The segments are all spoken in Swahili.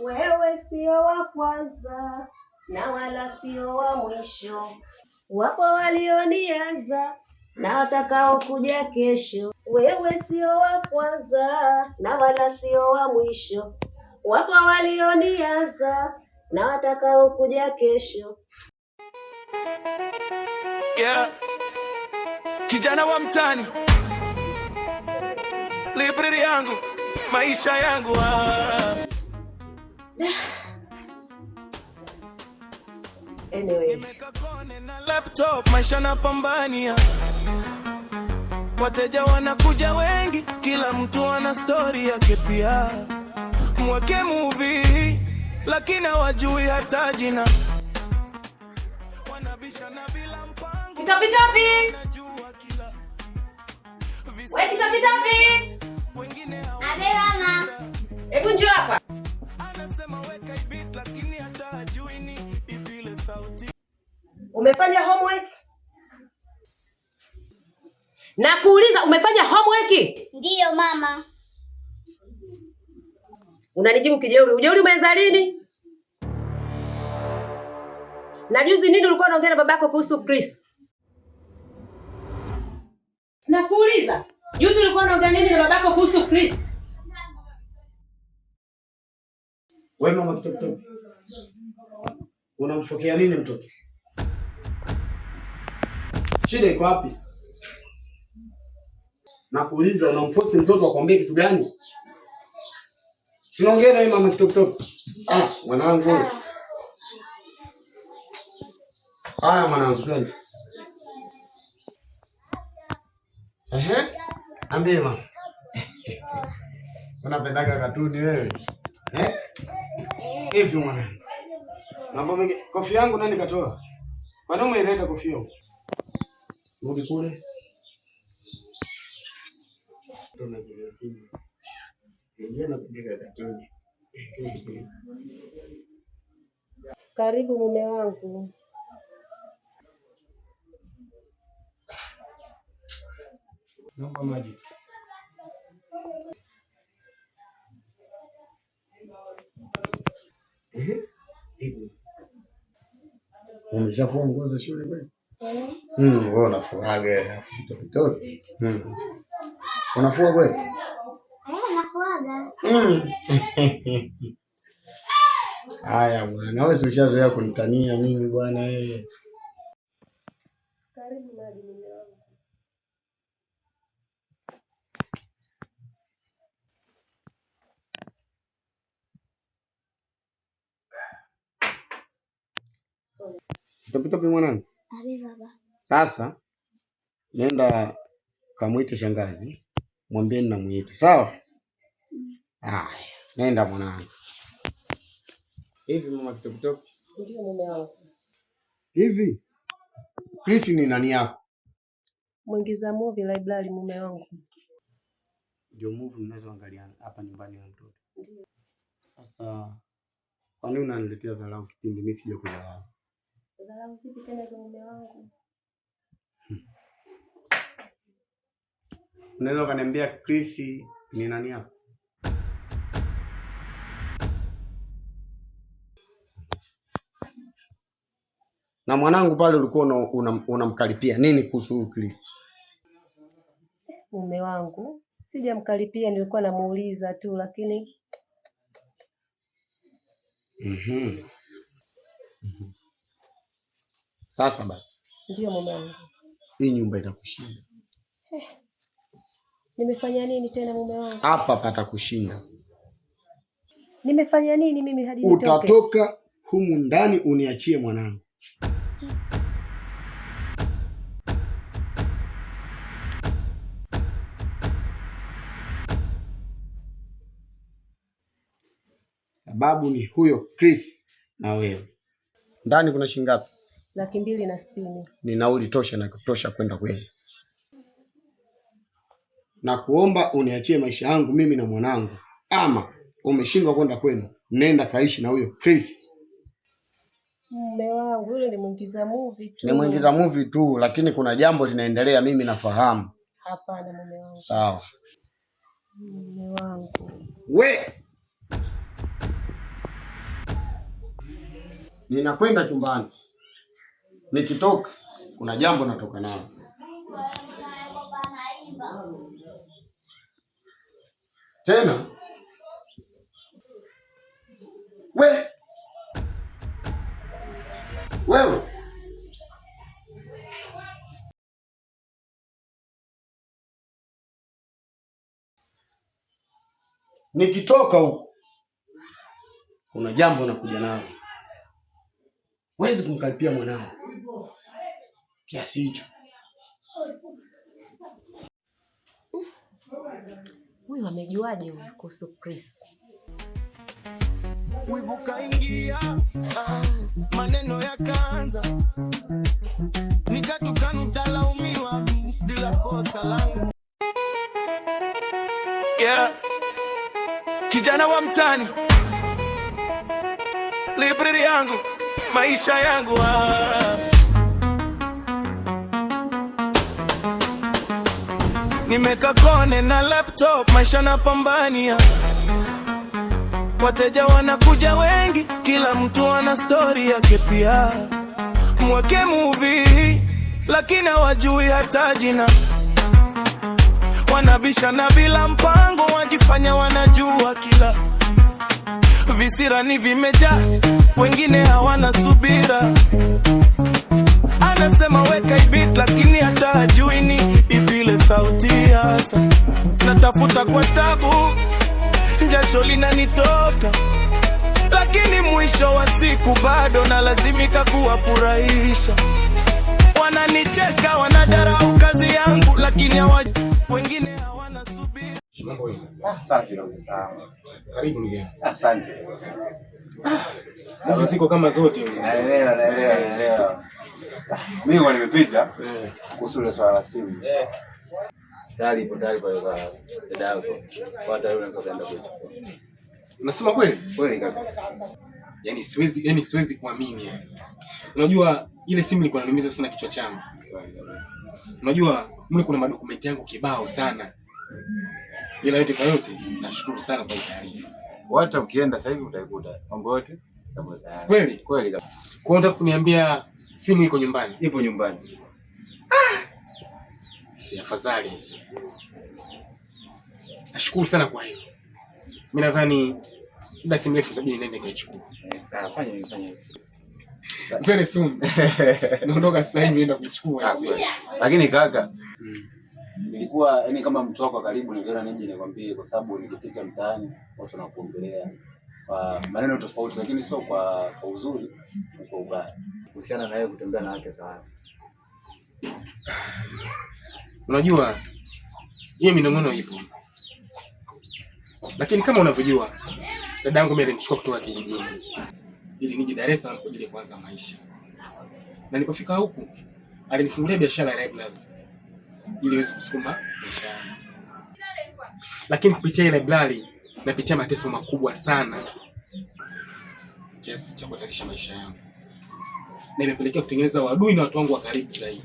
Wewe sio wa kwanza na wala sio wa mwisho. Wapo walionianza na watakao kuja kesho. Wewe sio wa kwanza na wala sio wa mwisho. Wapo walionianza na watakao kuja kesho. Yeah. Kijana wa mtani, library yangu, maisha yangu. Anyway, na laptop, maisha na pambania. Wateja wanakuja wengi, kila mtu ana story yake pia. Mweke movie, lakini hawajui hata jina. Wanabishana bila mpango. Kitapitapi! Wewe kitapitapi! Abe mama. Hebu njoo hapa. Anasema weka beat lakini hata hajui ni ipile sauti. Umefanya homework? Nakuuliza umefanya homework? Ndiyo mama. Unanijibu kijeuri. Ujeuri umeanza lini? Na juzi nini ulikuwa unaongea na babako kuhusu Chris? Nakuuliza, juzi ulikuwa unaongea nini na babako kuhusu Chris? Wewe mama kitop. Unamfokea nini mtoto? Shida iko wapi? Nakuuliza unamforce mtoto akwambie kitu gani? Sinaongea na wewe mama kitop. Mwanangu. Haya mwanangu twende. Ambie mama. Unapendaga katuni wewe? Hivi mwanangu. Mambo mengi. Kofia yangu nani katoa? Kwani umeileta kofia huko? Rudi kule. Tunacheza simu. Ndio napiga katuni. Karibu mume wangu. Naomba maji. Umeshafua nguo za shule kweli? Wewe unafuaga mtoto. Unafua kweli? Nafuaga. Haya bwana, wewe ushazoea kunitania mimi bwana wewe. Karibu maji mume wangu. Kitop mwanangu. Abe baba. Sasa nenda kamuite shangazi, mwambie ninamuita. Sawa? Haya, nenda mwanangu. Hivi mama kitop. Ndio mume wangu. Hivi Chris ni nani yako? Muingiza movie library mume wangu. Ndio movie mnazoangaliana hapa nyumbani na mtoto. Ndio. Sasa kwa nini unaniletea dharau kipindi mimi sija kudharau? Dharau zipi tena za mume wangu? Unaweza kuniambia Chris ni nani yako? Na mwanangu pale ulikuwa unamkaripia nini kuhusu Chris? Mume wangu, sijamkaripia, nilikuwa namuuliza tu lakini Sasa basi. Ndio mume wangu. Hii nyumba itakushinda. Nimefanya nini tena mume wangu? Hapa patakushinda. Nimefanya nini mimi hadi nitoke? Utatoka humu ndani uniachie mwanangu. Sababu ni huyo Chris na wewe. Ndani kuna shilingi ngapi? 260. Ni nauli tosha na kutosha kwenda kwenu. Na kuomba uniachie maisha yangu mimi na mwanangu. Ama umeshindwa kwenda kwenu, nenda kaishi na huyo Chris. Mume wangu, yule ni muingiza movie tu. Ni muingiza movie tu, lakini kuna jambo linaendelea mimi nafahamu. Hapana mume wangu. Sawa. Mume wangu. We ninakwenda chumbani. Nikitoka kuna jambo natoka nalo. Tena wewe nikitoka huko kuna jambo nakuja nalo. Huwezi kumkaripia mwanao kiasi hicho. Huyu amejuaje kuhusu Chris? Wivu kaingia, maneno yakaanza, nikatukana utalaumiwa bila kosa langu. Yeah, kijana wa mtani, library yangu, maisha yangu. Nimeka kone na laptop, maisha napambania. Wateja wanakuja wengi, kila mtu ana story yake pia. Mweke movie, lakini hawajui hata jina. Wanabishana bila mpango, wajifanya wanajua kila. Visirani vimejaa, wengine hawana subira. Anasema weka beat, lakini hata hajui ni ipile sauti hasa. Natafuta kwa tabu, jasho linanitoka, lakini mwisho wa siku bado nalazimika kuwafurahisha. Wananicheka, wanadharau kazi yangu, lakini wengine hawana subira. Mambo hivi. Safi kabisa. Karibu ndugu. Asante. Hizi siko kama zote. Naelewa. Mimi kwa nimepita kuhusu ile swala la simu. Tayari ipo tayari pale kwa dada yako. Kwa tayari unaweza kaenda kwetu. Unasema kweli? Kweli kaka. Yaani siwezi kuamini yani. Unajua ile simu ilikuwa inaniumiza sana kichwa changu. Unajua mle kuna madokumenti yangu kibao sana. Ila yote kwa yote nashukuru sana kwa taarifa. Hata ukienda sasa hivi utaikuta mambo yote kama tayari. Kweli? Kweli kaka. Kwa unataka kuniambia simu iko nyumbani? Ipo nyumbani. Si afadhali hizi. Nashukuru sana kwa hiyo. Mimi nadhani muda si mrefu itabidi niende nikaichukua. Sawa, fanya hivi. Very soon. Naondoka sasa hivi naenda kuchukua hizi. Lakini kaka, nilikuwa yani kama mtu wako karibu, niliona nije nikwambie kwa sababu nikipita mtaani watu wanakuongelea kwa maneno tofauti, lakini sio kwa uzuri, kwa ubaya. Kuhusiana na yeye kutembea na wake sawa. Unajua hiyo minong'ono ipo. Lakini kama unavyojua dadangu mimi alinichukua kutoka kijijini ili nije Dar es Salaam kwa ajili ya kuanza maisha. Na nilipofika huku alinifungulia biashara ya library ili iweze kusukuma maisha yangu. Lakini kupitia ile library napitia mateso makubwa sana kiasi cha kuhatarisha maisha yangu. Na imepelekea kutengeneza wadui na watu wangu wa karibu zaidi.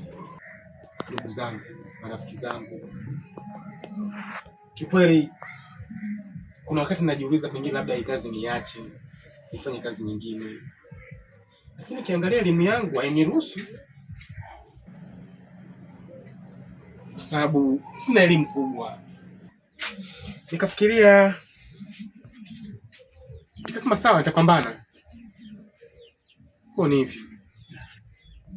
Ndugu zangu, marafiki zangu. Kikweli kuna wakati najiuliza pengine labda hii kazi niache, nifanye kazi nyingine. Lakini kiangalia elimu yangu hainiruhusu. Kwa sababu sina elimu kubwa. Nikafikiria, nikasema sawa nitapambana. Kwa ni hivi.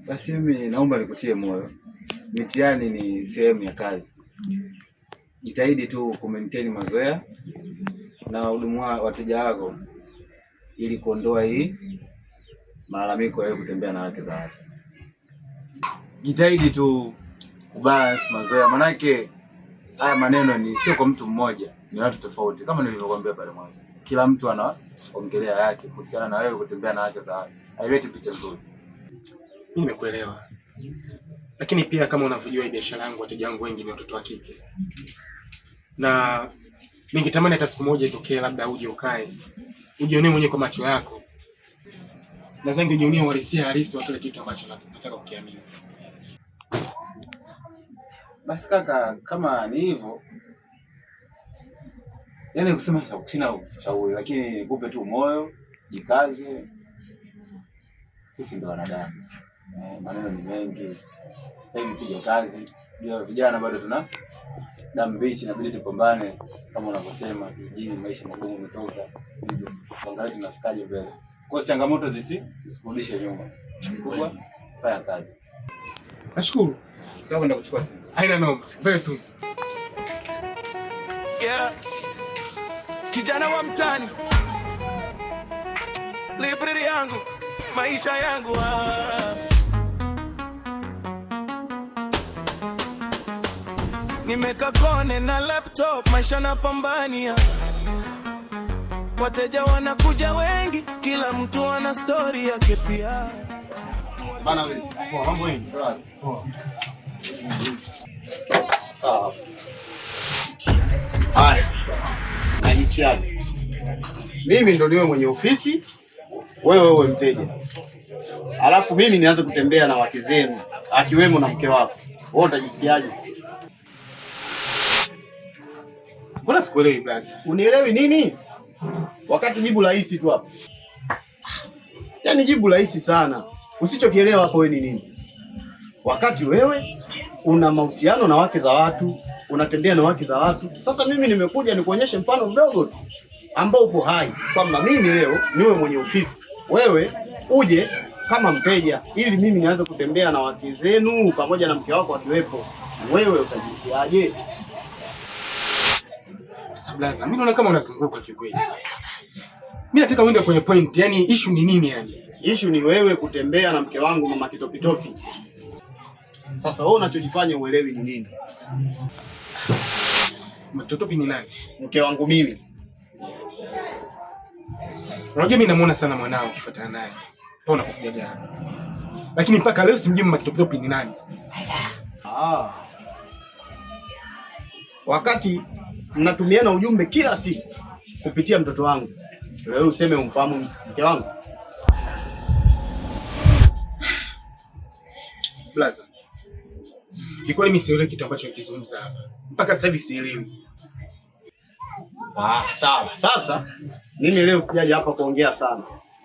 Basi mimi naomba nikutie moyo. Mitihani ni sehemu ya kazi. Jitahidi tu ku-maintain mazoea na hudumia wateja wako ili kuondoa hii malalamiko ya kutembea na wake za watu. Jitahidi tu kubalance mazoea, manake haya maneno ni sio kwa mtu mmoja, ni watu tofauti. Kama nilivyokuambia pale mwanzo, kila mtu anaongelea yake kuhusiana na wewe kutembea na wake za watu. Haileti picha nzuri. Mimi nimekuelewa. Lakini pia kama unavyojua hii biashara yangu wateja wangu wengi ni watoto wa kike. Na ningetamani hata siku moja itokee labda uje ukae. Ujionee mwenyewe kwa macho yako. Na zangu ujionee uhalisia halisi wa kile kitu ambacho nataka kukiamini. Basi kaka, kama ni hivyo, yaani kusema sina ushauri, lakini nikupe tu moyo, jikaze. sisi ndo wanadamu. Maneno ni mengi. Sasa hivi kuja kazi, ndio vijana bado tuna damu mbichi, inabidi tupambane kama unavyosema, kijijini maisha magumu umetoka. Hivyo tuangalie tunafikaje mbele. Kwa hiyo changamoto zisikurudishe nyuma. Kubwa fanya kazi. Nashukuru. Sasa kwenda kuchukua simu. Haina noma. Very soon. Yeah. Kijana wa mtani, library yangu, maisha yangu nimeka kone na laptop, maisha napambania. Wateja wanakuja wengi, kila mtu ana story yake pia. Bana wewe. Poa, mambo yenu. Poa. Haya. Najisikiaje? Mimi ndo niwe mwenye ofisi, wewe mteja. Alafu mimi nianze kutembea na wake zenu, akiwemo na mke wako. Wewe utajisikiaje? Mbona sikuelewi blaza? Unielewi nini? Wakati jibu rahisi tu hapo. Yaani jibu rahisi sana. Usichokielewa hapo wewe ni nini? Wakati wewe una mahusiano na wake za watu, unatembea na wake za watu. Sasa mimi nimekuja nikuonyeshe mfano mdogo tu ambao upo hai, kwamba mimi leo niwe mwenye ofisi, wewe uje kama mteja, ili mimi nianze kutembea na wake zenu pamoja na mke wako akiwepo. Wewe utajisikiaje? Sablaza, mimi naona kama unazunguka kikweli. Mimi nataka uende kwenye point, yani issue ni nini yani? Issue ni wewe kutembea na mke wangu mama Kitopitopi. Sasa wewe unachojifanya uelewi ni nini? Matotopi ni nani? Mke wangu mimi. Unajua mimi namuona sana mwanao ukifuatana naye. Mbona unakuja jana? Lakini mpaka leo simjui mama Kitopitopi ni nani. Wakati mnatumiana ujumbe kila siku kupitia mtoto wangu, leo useme umfahamu mke wangu? Blaza, kikweli mimi sielewi kitu ambacho nikizungumza hapa. Mpaka sasa hivi sielewi. Sawa. Sasa mimi leo sijaja hapa kuongea sana,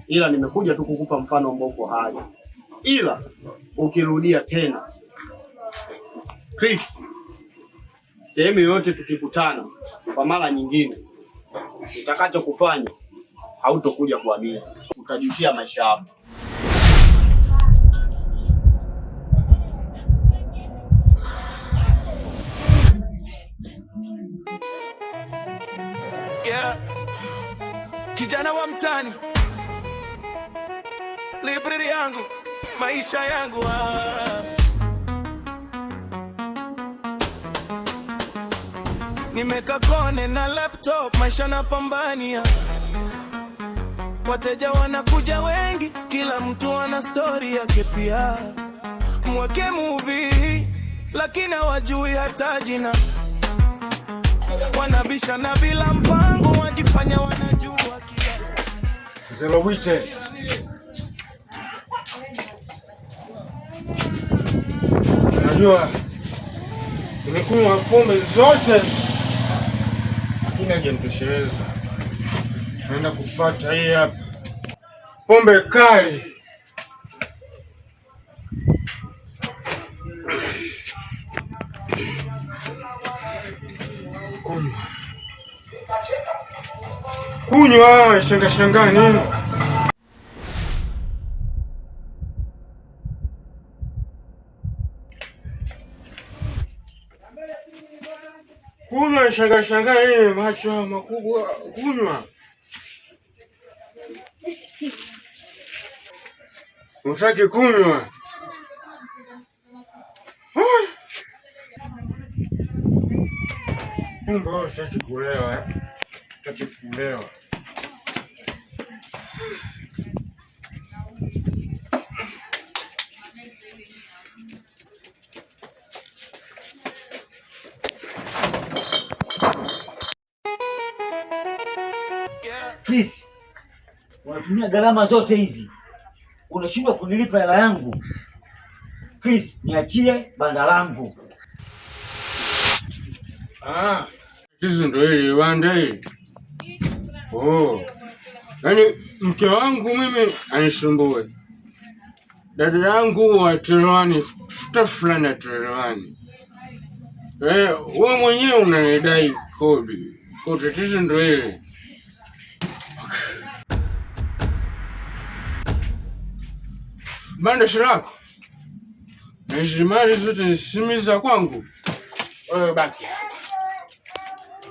ila nimekuja tu kukupa mfano ambao uko hai. Ila ukirudia tena, Chris, sehemu yoyote tukikutana kwa mara nyingine, nitakacho kufanya hautokuja kuamini, utajutia maisha yako. Yeah. Kijana wa mtani, library yangu, maisha yangu nimeka kone na laptop, maisha napambania. Wateja wanakuja wengi, kila mtu ana story yake pia. Mweke movie, lakini hawajui hata jina. Wanabishana bila mpango, wajifanya wanajua kila. Zero wite. Najua nimekunywa pombe zote, lakini hajanitosheleza. Naenda kufuata hii hapa pombe kali. Kunywa shanga nini? Kunywa shanga nini? Macho makubwa kunywa. Unataka kunywa? Kumbe unataka kulewa, unataka kulewa. Chris, unatumia gharama zote hizi, unashindwa kunilipa hela yangu. Chris, niachie banda langu. Hizi ndio hili banda hili. Yaani mke wangu mimi anisumbue. dada yangu wa Cherewani, fulani ya Cherewani. Wewe mwenyewe unanidai kodi. Kwa tatizo ndio ile. Banda shirako. Hizi mali zote ni simiza kwangu. Wewe baki hapa.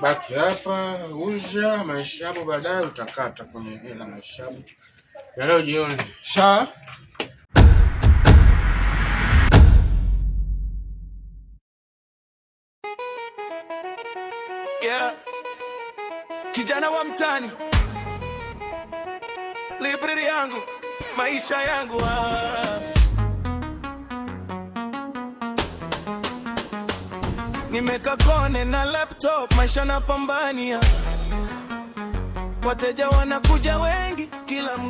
Baki hapa, uza maisha yako, baadaye utakata kwenye hela maisha yako. Leo jioni. Sawa? Yeah. Kijana wa mtani, library yangu, maisha yangu. Nimeka kone na laptop, maisha napambania. Wateja wanakuja